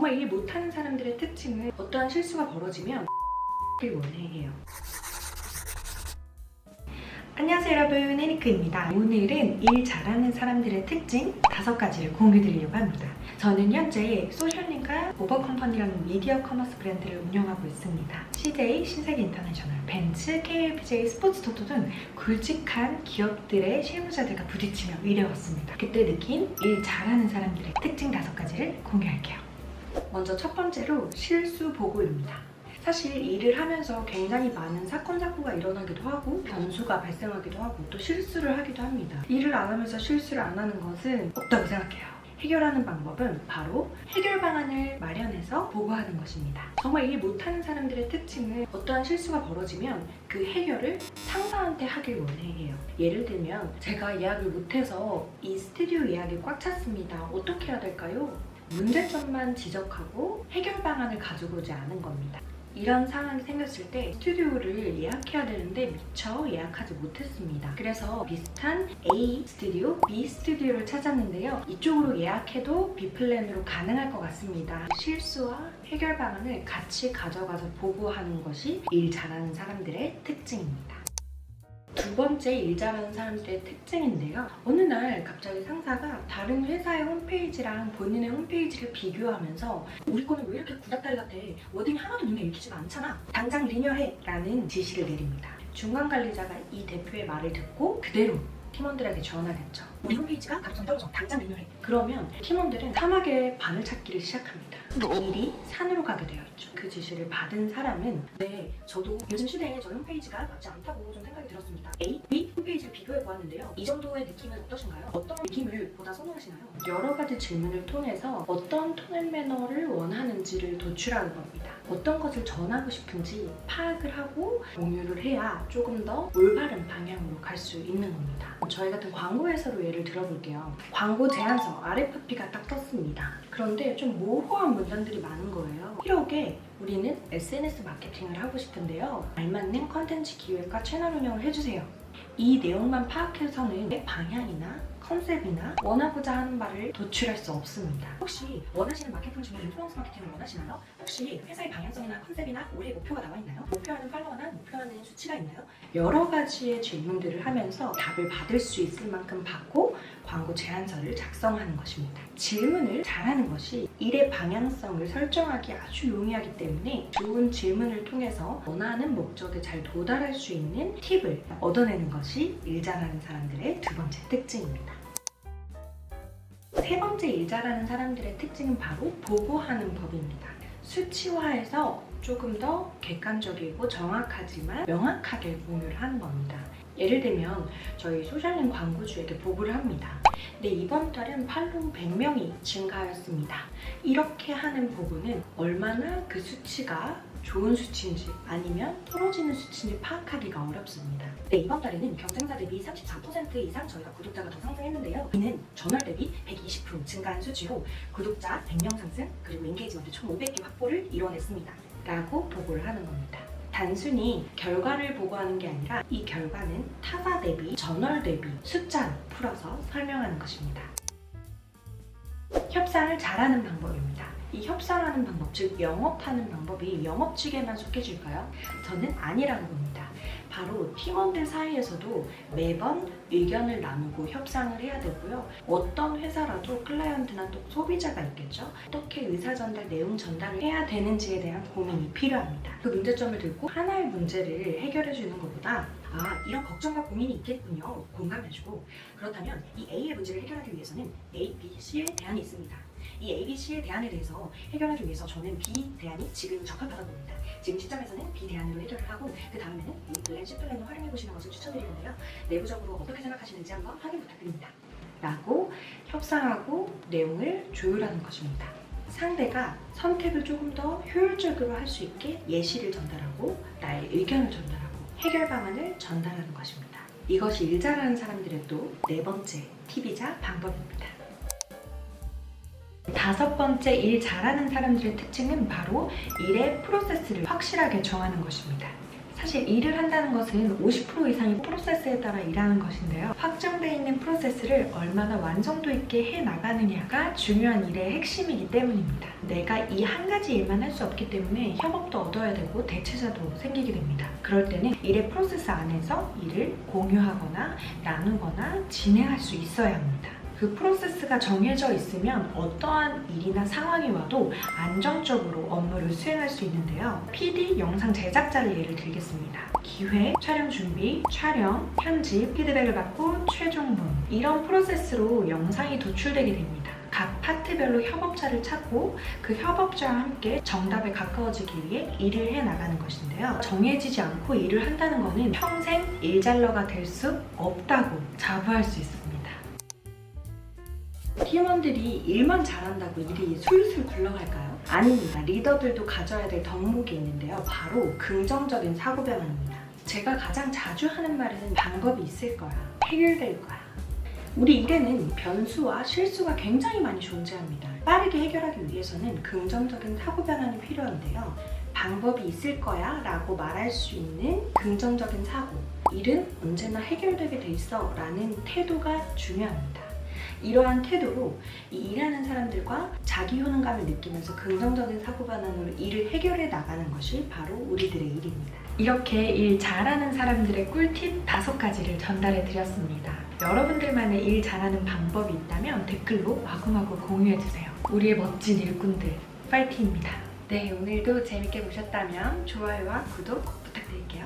정말 일 못하는 사람들의 특징은 어떠한 실수가 벌어지면 를 원해해요. 안녕하세요 여러분, 에리크입니다. 오늘은 일 잘하는 사람들의 특징 5가지를 공유드리려고 합니다. 저는 현재 소셜링과 오버컴퍼니라는 미디어 커머스 브랜드를 운영하고 있습니다. CJ, 신세계 인터내셔널, 벤츠, KLPJ, 스포츠토토 등 굵직한 기업들의 실무자들과 부딪히며 일해왔습니다. 그때 느낀 일 잘하는 사람들의 특징 5가지를 공유할게요. 먼저 첫 번째로 실수 보고입니다. 사실 일을 하면서 굉장히 많은 사건, 사고가 일어나기도 하고 변수가 발생하기도 하고 또 실수를 하기도 합니다. 일을 안 하면서 실수를 안 하는 것은 없다고 생각해요. 해결하는 방법은 바로 해결 방안을 마련해서 보고하는 것입니다. 정말 일 못하는 사람들의 특징은 어떠한 실수가 벌어지면 그 해결을 상사한테 하길 원해해요. 예를 들면 제가 예약을 못해서 이 스튜디오 예약이 꽉 찼습니다. 어떻게 해야 될까요? 문제점만 지적하고 해결 방안을 가지고 오지 않은 겁니다. 이런 상황이 생겼을 때 스튜디오를 예약해야 되는데 미처 예약하지 못했습니다. 그래서 비슷한 A 스튜디오, B 스튜디오를 찾았는데요. 이쪽으로 예약해도 B 플랜으로 가능할 것 같습니다. 실수와 해결 방안을 같이 가져가서 보고하는 것이 일 잘하는 사람들의 특징입니다. 두 번째 일 잘하는 사람들의 특징인데요. 어느 날 갑자기 상사가 다른 회사의 홈페이지랑 본인의 홈페이지를 비교하면서 우리 거는 왜 이렇게 구닥다리 같아? 워딩이 하나도 눈에 읽히지가 않잖아. 당장 리뉴얼해! 라는 지시를 내립니다. 중간 관리자가 이 대표의 말을 듣고 그대로 팀원들에게 전화했죠. 우리 홈페이지가 가독성이 떨어져. 당장 리뉴얼해. 그러면 팀원들은 사막의 반을 찾기를 시작합니다. 일이 산으로 가게 되어 있죠. 그 지시를 받은 사람은 네, 저도 요즘 시대에 저희 홈페이지가 맞지 않다고 좀 생각이 들었습니다. A, B 홈페이지를 비교해 보았는데요. 이 정도의 느낌은 어떠신가요? 어떤 느낌을 보다 선호하시나요? 여러 가지 질문을 통해서 어떤 톤 매너를 원하는지를 도출하는 겁니다. 어떤 것을 전하고 싶은지 파악을 하고 공유를 해야 조금 더 올바른 방향으로 갈 수 있는 겁니다. 저희 같은 광고 회사로 예를 들어볼게요. 광고 제안서 RFP가 딱 떴습니다. 그런데 좀 모호한 문장들이 많은 거예요. 1억에 우리는 SNS 마케팅을 하고 싶은데요. 알맞는 컨텐츠 기획과 채널 운영을 해주세요. 이 내용만 파악해서는 방향이나 컨셉이나 원하고자 하는 바를 도출할 수 없습니다. 혹시 원하시는 마케팅 중에 인플루언서 마케팅을 원하시나요? 혹시 회사의 방향성이나 컨셉이나 올해 목표가 나와 있나요? 목표하는 팔로워나 목표하는 수치가 있나요? 여러 가지의 질문들을 하면서 답을 받을 수 있을 만큼 받고 광고 제안서를 작성하는 것입니다. 질문을 잘하는 것이 일의 방향성을 설정하기 아주 용이하기 때문에 좋은 질문을 통해서 원하는 목적에 잘 도달할 수 있는 팁을 얻어내는 것이 일 잘하는 사람들의 두 번째 특징입니다. 세 번째 일 잘하는 사람들의 특징은 바로 보고하는 법입니다. 수치화해서 조금 더 객관적이고 정확하지만 명확하게 공유를 하는 겁니다. 예를 들면 저희 소셜링 광고주에게 보고를 합니다. 근데 이번 달은 팔로우 100명이 증가하였습니다. 이렇게 하는 보고는 얼마나 그 수치가 좋은 수치인지 아니면 떨어지는 수치인지 파악하기가 어렵습니다. 네, 이번 달에는 경쟁사 대비 34% 이상 저희가 구독자가 더 상승했는데요. 이는 전월 대비 120% 증가한 수치로 구독자 100명 상승 그리고 인게이지먼트 총 500개 확보를 이뤄냈습니다. 라고 보고를 하는 겁니다. 단순히 결과를 보고하는 게 아니라 이 결과는 타사 대비, 전월 대비 숫자로 풀어서 설명하는 것입니다. 협상을 잘하는 방법입니다. 이 협상하는 방법, 즉 영업하는 방법이 영업 측에만 속해질까요? 저는 아니라고 봅니다. 바로 팀원들 사이에서도 매번 의견을 나누고 협상을 해야 되고요. 어떤 회사라도 클라이언트나 또 소비자가 있겠죠. 어떻게 의사전달, 내용 전달을 해야 되는지에 대한 고민이 필요합니다. 그 문제점을 들고 하나의 문제를 해결해 주는 것보다 이런 걱정과 고민이 있겠군요. 공감해주고 그렇다면 이 A의 문제를 해결하기 위해서는 A, B, C의 대안이 있습니다. 이 A, B, C의 대안에 대해서 해결하기 위해서 저는 B 대안이 지금 적합하다고 봅니다. 지금 시점에서는 B 대안으로 해결을 하고 그 다음에는 A 플랜, C 플랜을 활용해 보시는 것을 추천드리는데요. 내부적으로 어떻게 생각하시는지 한번 확인 부탁드립니다. 라고 협상하고 내용을 조율하는 것입니다. 상대가 선택을 조금 더 효율적으로 할 수 있게 예시를 전달하고 나의 의견을 전달하고 해결 방안을 전달하는 것입니다. 이것이 일 잘하는 사람들의 또 네 번째 팁이자 방법입니다. 5번째 일 잘하는 사람들의 특징은 바로 일의 프로세스를 확실하게 정하는 것입니다. 사실 일을 한다는 것은 50% 이상의 프로세스에 따라 일하는 것인데요. 확정되어 있는 프로세스를 얼마나 완성도 있게 해나가느냐가 중요한 일의 핵심이기 때문입니다. 내가 이 한 가지 일만 할 수 없기 때문에 협업도 얻어야 되고 대체자도 생기게 됩니다. 그럴 때는 일의 프로세스 안에서 일을 공유하거나 나누거나 진행할 수 있어야 합니다. 그 프로세스가 정해져 있으면 어떠한 일이나 상황이 와도 안정적으로 업무를 수행할 수 있는데요. PD, 영상 제작자를 예를 들겠습니다. 기획, 촬영 준비, 촬영, 편집, 피드백을 받고 최종본 이런 프로세스로 영상이 도출되게 됩니다. 각 파트별로 협업자를 찾고 그 협업자와 함께 정답에 가까워지기 위해 일을 해나가는 것인데요. 정해지지 않고 일을 한다는 것은 평생 일잘러가 될 수 없다고 자부할 수 있습니다. 팀원들이 일만 잘한다고 일이 술술 굴러갈까요? 아닙니다. 리더들도 가져야 될 덕목이 있는데요. 바로 긍정적인 사고 변화입니다. 제가 가장 자주 하는 말은 방법이 있을 거야. 해결될 거야. 우리 일에는 변수와 실수가 굉장히 많이 존재합니다. 빠르게 해결하기 위해서는 긍정적인 사고 변환이 필요한데요. 방법이 있을 거야 라고 말할 수 있는 긍정적인 사고. 일은 언제나 해결되게 돼 있어 라는 태도가 중요합니다. 이러한 태도로 이 일하는 사람들과 자기 효능감을 느끼면서 긍정적인 사고 방안으로 일을 해결해 나가는 것이 바로 우리들의 일입니다. 이렇게 일 잘하는 사람들의 꿀팁 5가지를 전달해 드렸습니다. 여러분들만의 일 잘하는 방법이 있다면 댓글로 마구마구 공유해 주세요. 우리의 멋진 일꾼들 파이팅입니다. 네, 오늘도 재밌게 보셨다면 좋아요와 구독 부탁드릴게요.